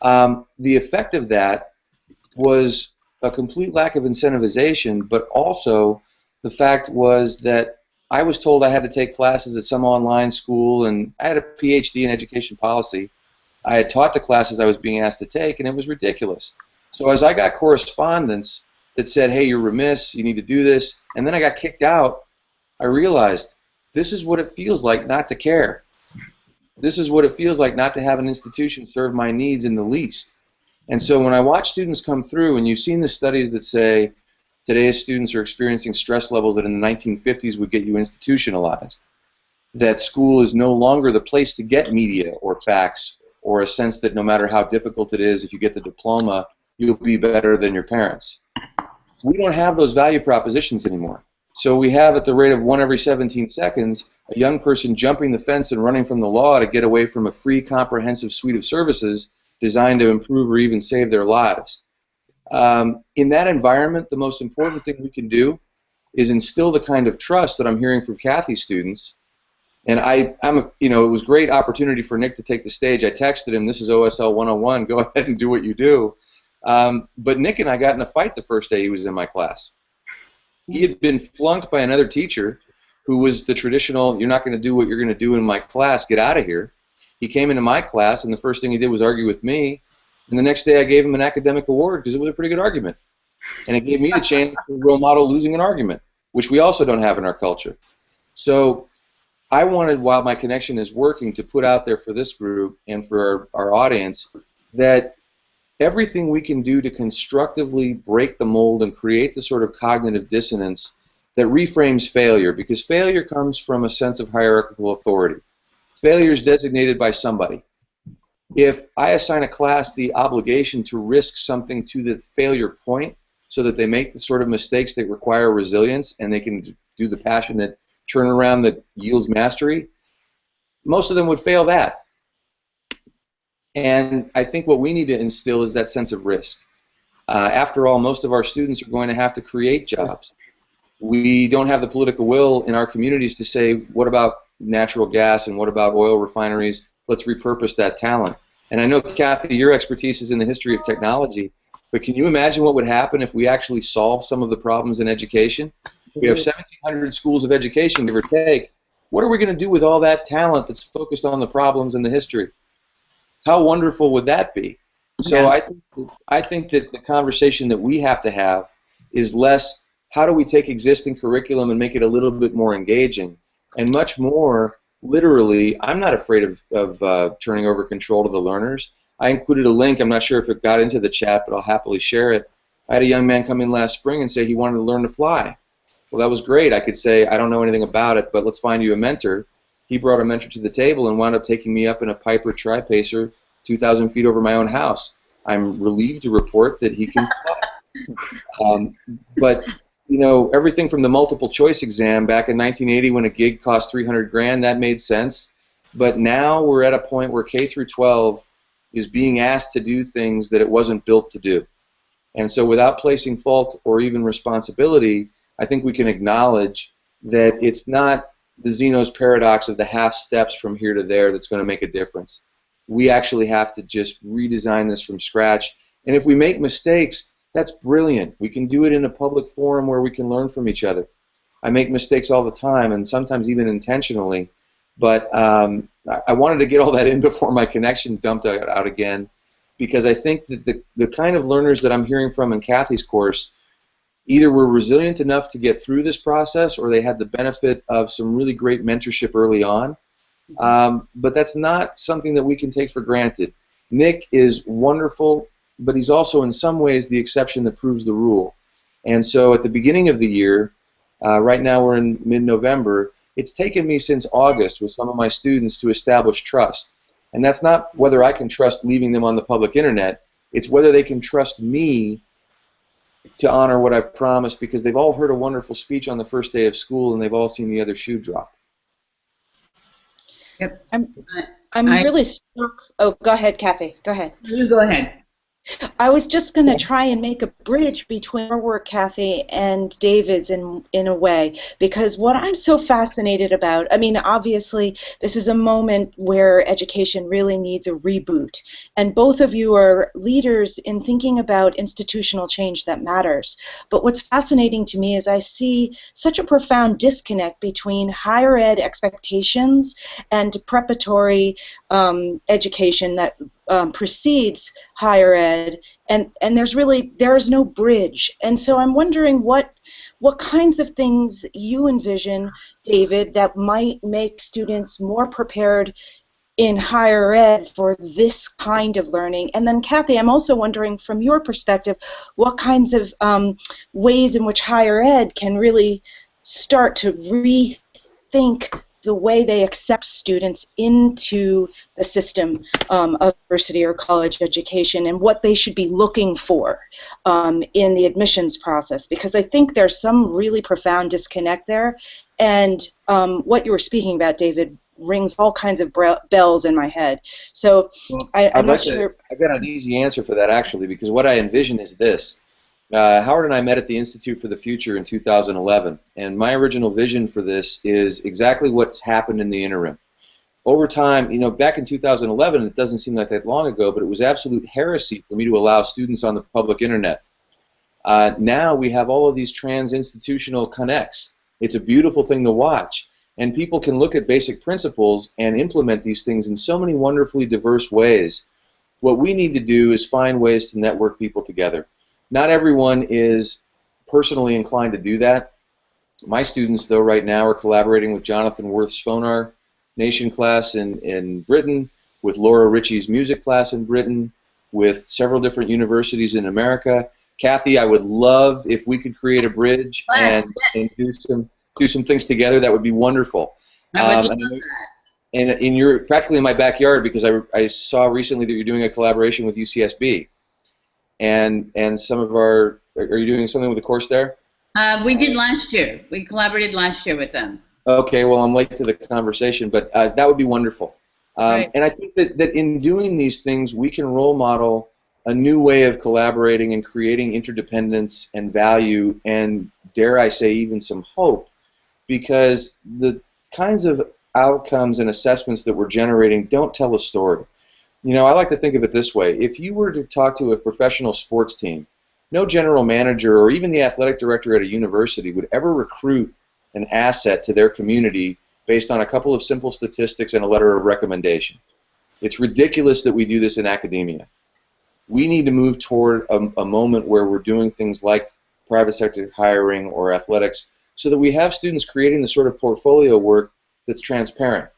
The effect of that was a complete lack of incentivization, but also the fact was that I was told I had to take classes at some online school, and I had a PhD in education policy. I had taught the classes I was being asked to take, and it was ridiculous. So as I got correspondence that said, hey, you're remiss, you need to do this, and then I got kicked out, I realized this is what it feels like not to care. This is what it feels like not to have an institution serve my needs in the least. And so when I watch students come through, and you've seen the studies that say today's students are experiencing stress levels that in the 1950s would get you institutionalized, that school is no longer the place to get media or facts or a sense that no matter how difficult it is, if you get the diploma, you'll be better than your parents. We don't have those value propositions anymore. So we have, at the rate of 1 every 17 seconds, a young person jumping the fence and running from the law to get away from a free, comprehensive suite of services designed to improve or even save their lives. In that environment, the most important thing we can do is instill the kind of trust that I'm hearing from Kathy's students. And it was a great opportunity for Nick to take the stage. I texted him, this is OSL 101, go ahead and do what you do. But Nick and I got in a fight the first day he was in my class. He had been flunked by another teacher who was the traditional, you're not going to do what you're going to do in my class, get out of here. He came into my class, and the first thing he did was argue with me. And the next day I gave him an academic award because it was a pretty good argument. And it gave me the chance to role model losing an argument, which we also don't have in our culture. So I wanted, while my connection is working, to put out there for this group and for our audience that everything we can do to constructively break the mold and create the sort of cognitive dissonance that reframes failure, because failure comes from a sense of hierarchical authority. Failure is designated by somebody. If I assign a class the obligation to risk something to the failure point so that they make the sort of mistakes that require resilience and they can do the passionate turnaround that yields mastery, most of them would fail that. And I think what we need to instill is that sense of risk. After all, most of our students are going to have to create jobs. We don't have the political will in our communities to say, what about natural gas and what about oil refineries? Let's repurpose that talent. And I know, Kathy, your expertise is in the history of technology, but can you imagine what would happen if we actually solved some of the problems in education? We have 1,700 schools of education, give or take. What are we going to do with all that talent that's focused on the problems in the history? How wonderful would that be? So Yeah. I think that the conversation that we have to have is less how do we take existing curriculum and make it a little bit more engaging, and much more literally, I'm not afraid of turning over control to the learners. I included a link, I'm not sure if it got into the chat, but I'll happily share it. I had a young man come in last spring and say he wanted to learn to fly. Well, that was great. I could say, I don't know anything about it, but let's find you a mentor. He brought a mentor to the table and wound up taking me up in a Piper Tri-Pacer 2,000 feet over my own house. I'm relieved to report that he can fly. But you know, everything from the multiple choice exam back in 1980 when a gig cost 300 grand, that made sense. But now we're at a point where K through 12 is being asked to do things that it wasn't built to do. And so without placing fault or even responsibility, I think we can acknowledge that it's not the Zeno's paradox of the half steps from here to there that's going to make a difference. We actually have to just redesign this from scratch. And if we make mistakes, that's brilliant. We can do it in a public forum where we can learn from each other. I make mistakes all the time, and sometimes even intentionally. But I wanted to get all that in before my connection dumped out again, because I think that the kind of learners that I'm hearing from in Kathy's course either were resilient enough to get through this process, or they had the benefit of some really great mentorship early on. But that's not something that we can take for granted. Nick is wonderful, but he's also in some ways the exception that proves the rule. And so at the beginning of the year, right now we're in mid-November, it's taken me since August with some of my students to establish trust. And that's not whether I can trust leaving them on the public internet, it's whether they can trust me to honor what I've promised, because they've all heard a wonderful speech on the first day of school and they've all seen the other shoe drop. Yep. I'm really struck. Oh, go ahead, Kathy. Go ahead. You go ahead. I was just going to try and make a bridge between our work, Kathy, and David's in a way, because what I'm so fascinated about, I mean, obviously, this is a moment where education really needs a reboot, and both of you are leaders in thinking about institutional change that matters. But what's fascinating to me is I see such a profound disconnect between higher ed expectations and preparatory education that precedes higher ed, and there is no bridge. And so I'm wondering what kinds of things you envision, David, that might make students more prepared in higher ed for this kind of learning. And then Kathy, I'm also wondering from your perspective, what kinds of ways in which higher ed can really start to rethink the way they accept students into the system of university or college education, and what they should be looking for in the admissions process, because I think there's some really profound disconnect there, and what you were speaking about, David, rings all kinds of bells in my head. So Well, I'm not sure. I've got an easy answer for that, actually, because what I envision is this. Howard and I met at the Institute for the Future in 2011, and my original vision for this is exactly what's happened in the interim. Over time, you know, back in 2011, it doesn't seem like that long ago, but it was absolute heresy for me to allow students on the public internet. Now we have all of these trans-institutional connects. It's a beautiful thing to watch, and people can look at basic principles and implement these things in so many wonderfully diverse ways. What we need to do is find ways to network people together. Not everyone is personally inclined to do that. My students, though, right now are collaborating with Jonathan Worth's Phonar Nation class in Britain, with Laura Ritchie's music class in Britain, with several different universities in America. Kathy, I would love if we could create a bridge and do some things together. That would be wonderful. I would love that. And you're practically in my backyard, because I saw recently that you're doing a collaboration with UCSB. And some of our, are you doing something with the course there? We did last year. We collaborated last year with them. Okay, well, I'm late to the conversation, but that would be wonderful. Right. And I think that in doing these things, we can role model a new way of collaborating and creating interdependence and value, and dare I say even some hope, because the kinds of outcomes and assessments that we're generating don't tell a story. You know, I like to think of it this way. If you were to talk to a professional sports team, no general manager or even the athletic director at a university would ever recruit an asset to their community based on a couple of simple statistics and a letter of recommendation. It's ridiculous that we do this in academia. We need to move toward a moment where we're doing things like private sector hiring or athletics so that we have students creating the sort of portfolio work that's transparent.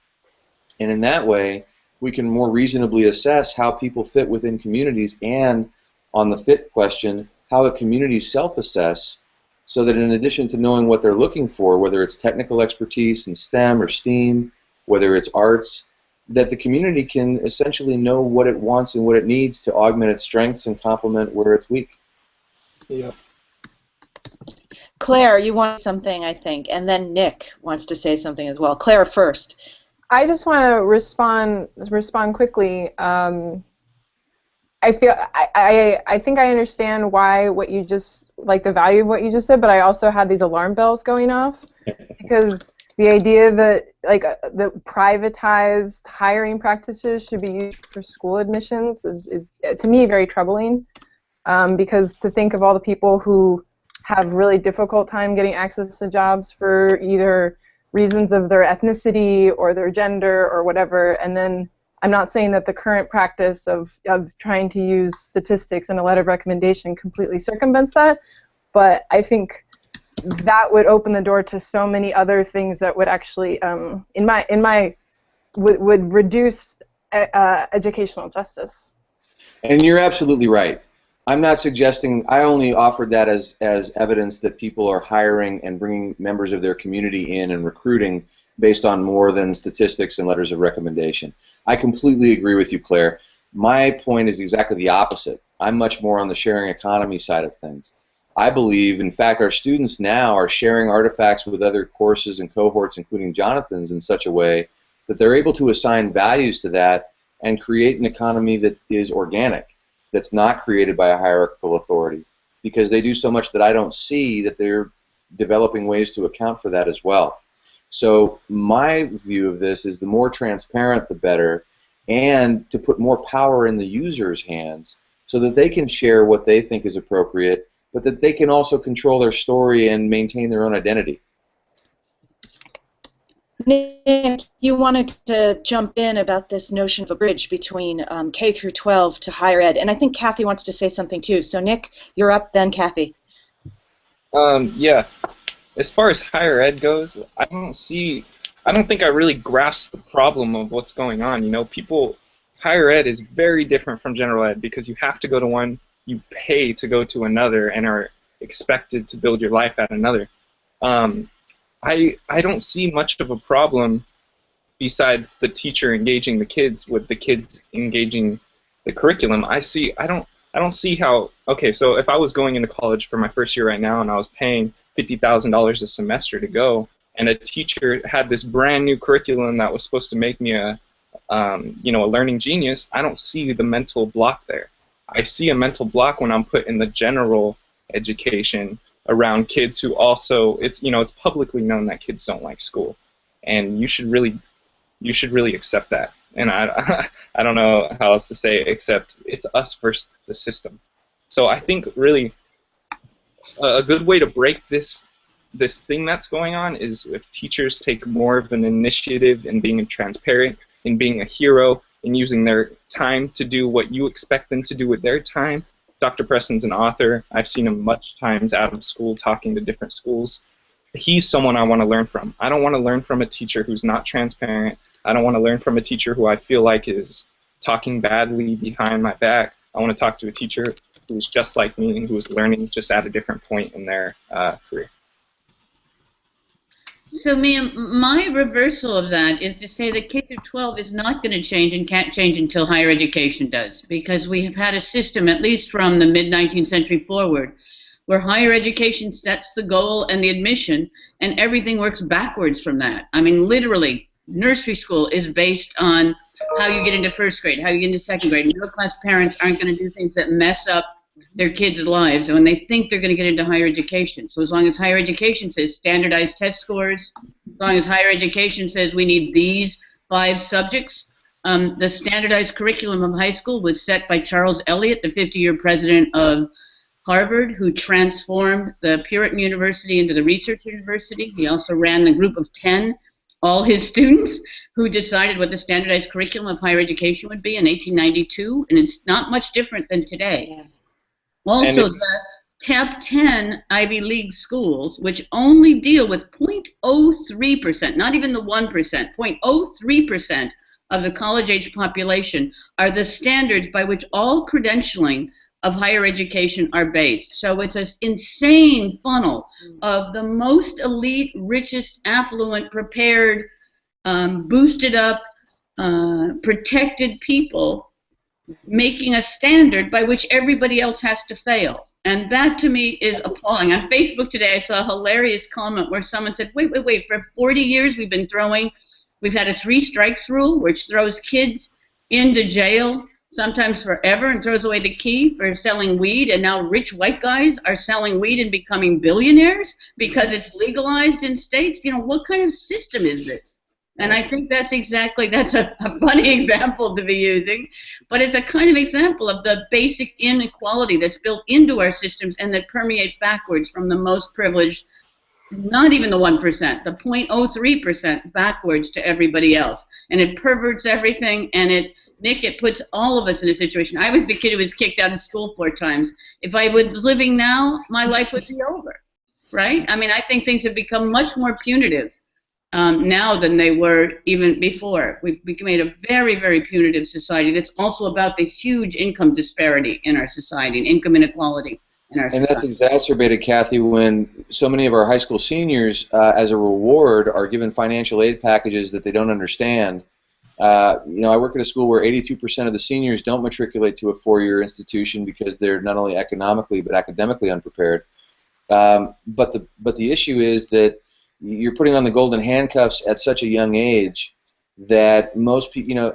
And in that way, we can more reasonably assess how people fit within communities, and on the fit question, how the communities self-assess, so that in addition to knowing what they're looking for, whether it's technical expertise in STEM or STEAM, whether it's arts, that the community can essentially know what it wants and what it needs to augment its strengths and complement where it's weak. Yeah. Claire, you want something, I think, and then Nick wants to say something as well. Claire first. I just want to respond quickly. I think I understand why the value of what you just said, but I also had these alarm bells going off because the idea that the privatized hiring practices should be used for school admissions is to me very troubling, because to think of all the people who have really difficult time getting access to jobs for either reasons of their ethnicity or their gender or whatever, and then I'm not saying that the current practice of trying to use statistics and a letter of recommendation completely circumvents that, but I think that would open the door to so many other things that would actually, would reduce educational justice. And you're absolutely right. I'm not suggesting, I only offered that as evidence that people are hiring and bringing members of their community in and recruiting based on more than statistics and letters of recommendation. I completely agree with you, Claire. My point is exactly the opposite. I'm much more on the sharing economy side of things. I believe, in fact, our students now are sharing artifacts with other courses and cohorts, including Jonathan's, in such a way that they're able to assign values to that and create an economy that is organic, that's not created by a hierarchical authority, because they do so much that I don't see that they're developing ways to account for that as well. So my view of this is the more transparent the better, and to put more power in the user's hands so that they can share what they think is appropriate, but that they can also control their story and maintain their own identity. Nick, you wanted to jump in about this notion of a bridge between K through 12 to higher ed, and I think Kathy wants to say something too. So Nick, you're up, then Kathy. Yeah. As far as higher ed goes, I don't think I really grasp the problem of what's going on. You know, higher ed is very different from general ed because you have to go to one, you pay to go to another, and are expected to build your life at another. I don't see much of a problem besides the teacher engaging the kids with the kids engaging the curriculum. I don't see how, okay, so if I was going into college for my first year right now and I was paying $50,000 a semester to go, and a teacher had this brand new curriculum that was supposed to make me a learning genius, I don't see the mental block there. I see a mental block when I'm put in the general education around kids who also, it's publicly known that kids don't like school, and you should really accept that. And I don't know how else to say it, except it's us versus the system. So I think really a good way to break this thing that's going on is if teachers take more of an initiative in being transparent, in being a hero, in using their time to do what you expect them to do with their time. Dr. Preston's an author. I've seen him much times out of school talking to different schools. He's someone I want to learn from. I don't want to learn from a teacher who's not transparent. I don't want to learn from a teacher who I feel like is talking badly behind my back. I want to talk to a teacher who's just like me and who is learning just at a different point in their career. So, Mia, my reversal of that is to say that K through 12 is not going to change and can't change until higher education does, because we have had a system, at least from the mid-19th century forward, where higher education sets the goal and the admission, and everything works backwards from that. I mean, literally, nursery school is based on how you get into first grade, how you get into second grade. Middle-class parents aren't going to do things that mess up their kids' lives when they think they're going to get into higher education. So as long as higher education says standardized test scores, as long as higher education says we need these 5 subjects, the standardized curriculum of high school was set by Charles Eliot, the 50-year president of Harvard, who transformed the Puritan University into the research university. He also ran the Group of 10 all his students, who decided what the standardized curriculum of higher education would be in 1892, and it's not much different than today. Yeah. Also, the top 10 Ivy League schools, which only deal with 0.03%, not even the 1%, 0.03% of the college-age population, are the standards by which all credentialing of higher education are based. So it's an insane funnel of the most elite, richest, affluent, prepared, boosted up, protected people making a standard by which everybody else has to fail. And that to me is appalling. On Facebook today, I saw a hilarious comment where someone said, wait, for 40 years we've had a 3 strikes rule, which throws kids into jail, sometimes forever, and throws away the key for selling weed, and now rich white guys are selling weed and becoming billionaires because it's legalized in states. You know, what kind of system is this? And I think that's a funny example to be using, but it's a kind of example of the basic inequality that's built into our systems and that permeate backwards from the most privileged, not even the 1%, the 0.03% backwards to everybody else. And it perverts everything, and it puts all of us in a situation. I was the kid who was kicked out of school 4 times. If I was living now, my life would be over, right? I mean, I think things have become much more punitive now than they were even before. We've made a very, very punitive society that's also about the huge income disparity in our society and income inequality in our society. And that's exacerbated, Kathy, when so many of our high school seniors, as a reward, are given financial aid packages that they don't understand. You know, I work at a school where 82% of the seniors don't matriculate to a 4-year institution because they're not only economically but academically unprepared. But the issue is that you're putting on the golden handcuffs at such a young age that most people, you know,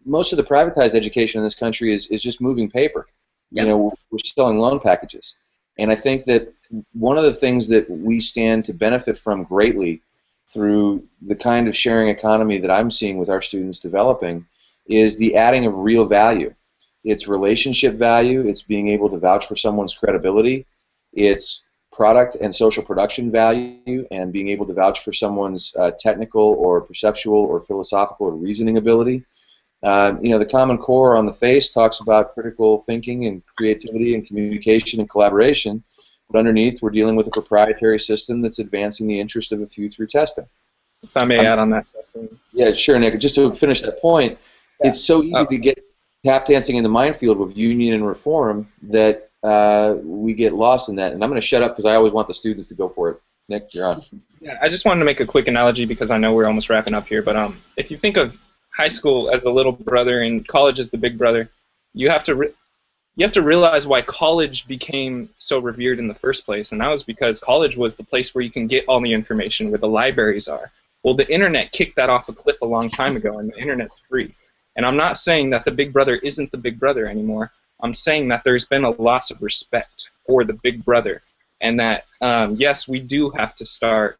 most of the privatized education in this country is just moving paper. Yep. You know, we're selling loan packages. And I think that one of the things that we stand to benefit from greatly through the kind of sharing economy that I'm seeing with our students developing is the adding of real value. It's relationship value, it's being able to vouch for someone's credibility, it's product and social production value, and being able to vouch for someone's technical or perceptual or philosophical or reasoning ability. You know, the Common Core on the face talks about critical thinking and creativity and communication and collaboration, but underneath we're dealing with a proprietary system that's advancing the interest of a few through testing. If I may add on that. Yeah, sure, Nick. Just to finish that point, it's so easy to get tap dancing in the minefield with union and reform that we get lost in that. And I'm going to shut up because I always want the students to go for it. Nick, you're on. Yeah, I just wanted to make a quick analogy because I know we're almost wrapping up here. But if you think of high school as the little brother and college as the big brother, you have to realize why college became so revered in the first place, and that was because college was the place where you can get all the information, where the libraries are. Well, the internet kicked that off a cliff a long time ago, and the internet's free. And I'm not saying that the big brother isn't the big brother anymore. I'm saying that there's been a loss of respect for the big brother, and that yes, we do have to start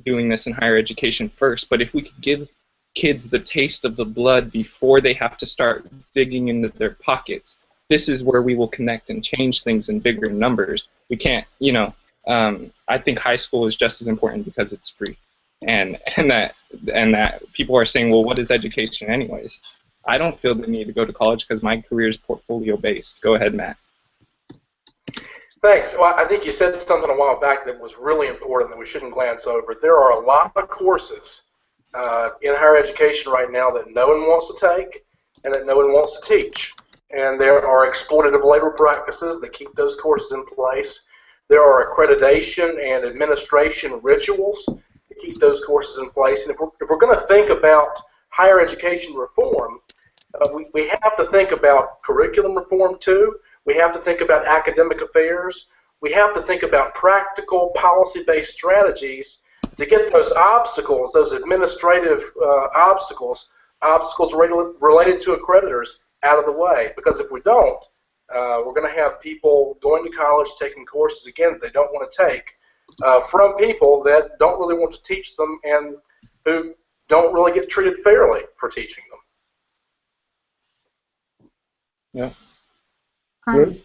doing this in higher education first, but if we could give kids the taste of the blood before they have to start digging into their pockets, this is where we will connect and change things in bigger numbers. We can't, you know, I think high school is just as important because it's free, and that people are saying, well, what is education anyways? I don't feel the need to go to college because my career is portfolio based. Go ahead, Matt. Thanks. Well, I think you said something a while back that was really important that we shouldn't glance over. There are a lot of courses in higher education right now that no one wants to take and that no one wants to teach. And there are exploitative labor practices that keep those courses in place. There are accreditation and administration rituals to keep those courses in place. And if we're going to think about higher education reform, we have to think about curriculum reform too. We have to think about academic affairs. We have to think about practical policy-based strategies to get those obstacles, those administrative obstacles related to accreditors out of the way. Because if we don't, we're going to have people going to college taking courses, again, that they don't want to take from people that don't really want to teach them and who don't really get treated fairly for teaching them. Yeah. Good.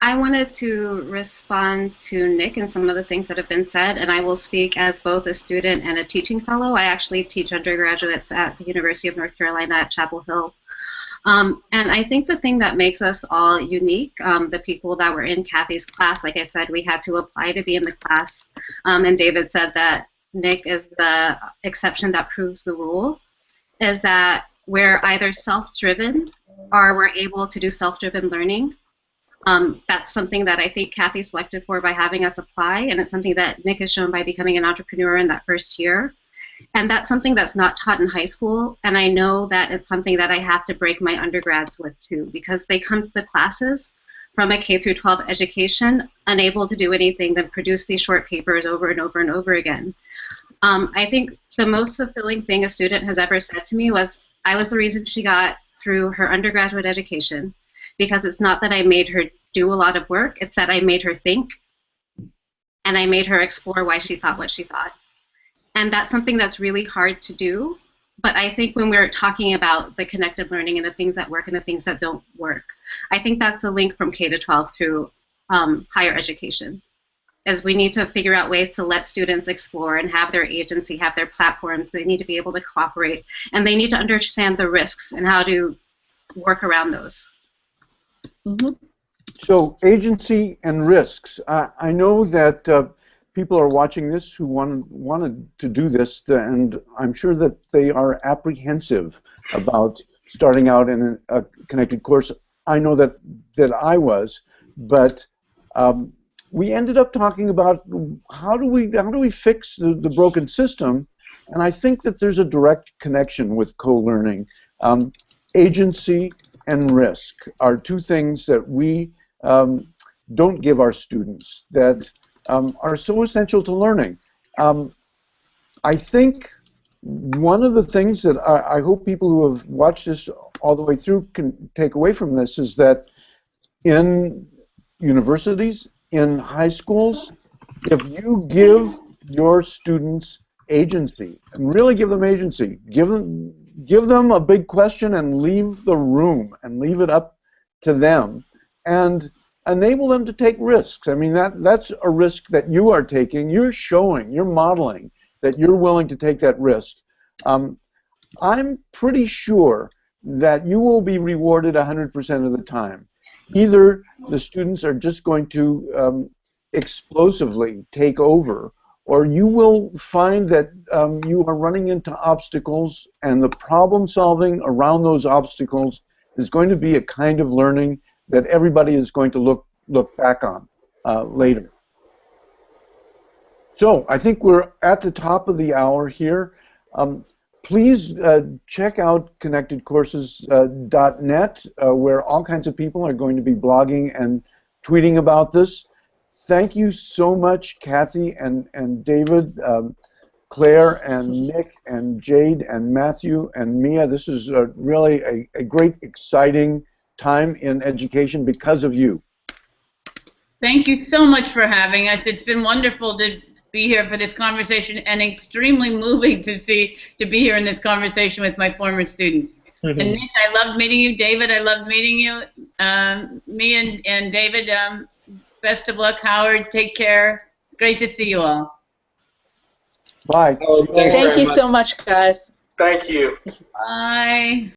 I wanted to respond to Nick and some of the things that have been said, and I will speak as both a student and a teaching fellow. I actually teach undergraduates at the University of North Carolina at Chapel Hill. And I think the thing that makes us all unique, the people that were in Kathy's class, like I said, we had to apply to be in the class, and David said that Nick is the exception that proves the rule, is that we're either self-driven or we're able to do self-driven learning. That's something that I think Kathy selected for by having us apply, and it's something that Nick has shown by becoming an entrepreneur in that first year. And that's something that's not taught in high school, and I know that it's something that I have to break my undergrads with too, because they come to the classes from a K through 12 education unable to do anything than produce these short papers over and over and over again. I think the most fulfilling thing a student has ever said to me was, I was the reason she got through her undergraduate education, because it's not that I made her do a lot of work, it's that I made her think, and I made her explore why she thought what she thought. And that's something that's really hard to do, but I think when we're talking about the connected learning and the things that work and the things that don't work, I think that's the link from K to 12 through higher education, is we need to figure out ways to let students explore and have their agency, have their platforms. They need to be able to cooperate, and they need to understand the risks and how to work around those. Mm-hmm. So agency and risks. I know that people are watching this who wanted to do this, and I'm sure that they are apprehensive about starting out in a connected course. I know that I was, but we ended up talking about how do we fix the broken system, and I think that there's a direct connection with co-learning. Agency and risk are two things that we don't give our students that are so essential to learning. I think one of the things that I hope people who have watched this all the way through can take away from this is that in universities, in high schools, if you give your students agency, and really give them agency, give them a big question and leave the room and leave it up to them, and enable them to take risks. I mean, that's a risk that you are taking. You're showing, you're modeling that you're willing to take that risk. I'm pretty sure that you will be rewarded 100% of the time. Either the students are just going to explosively take over, or you will find that you are running into obstacles, and the problem solving around those obstacles is going to be a kind of learning that everybody is going to look back on later. So I think we're at the top of the hour here. Please check out connectedcourses.net, where all kinds of people are going to be blogging and tweeting about this. Thank you so much, Kathy and David, Claire and Nick and Jade and Matthew and Mia. This is really a great, exciting time in education because of you. Thank you so much for having us. It's been wonderful to be here for this conversation, and extremely moving to be here in this conversation with my former students. And Nick, I loved meeting you. David, I loved meeting you. Me and David, best of luck. Howard, take care. Great to see you all. Bye. Oh, thanks Thank very you much. so much, guys. Thank you. Bye.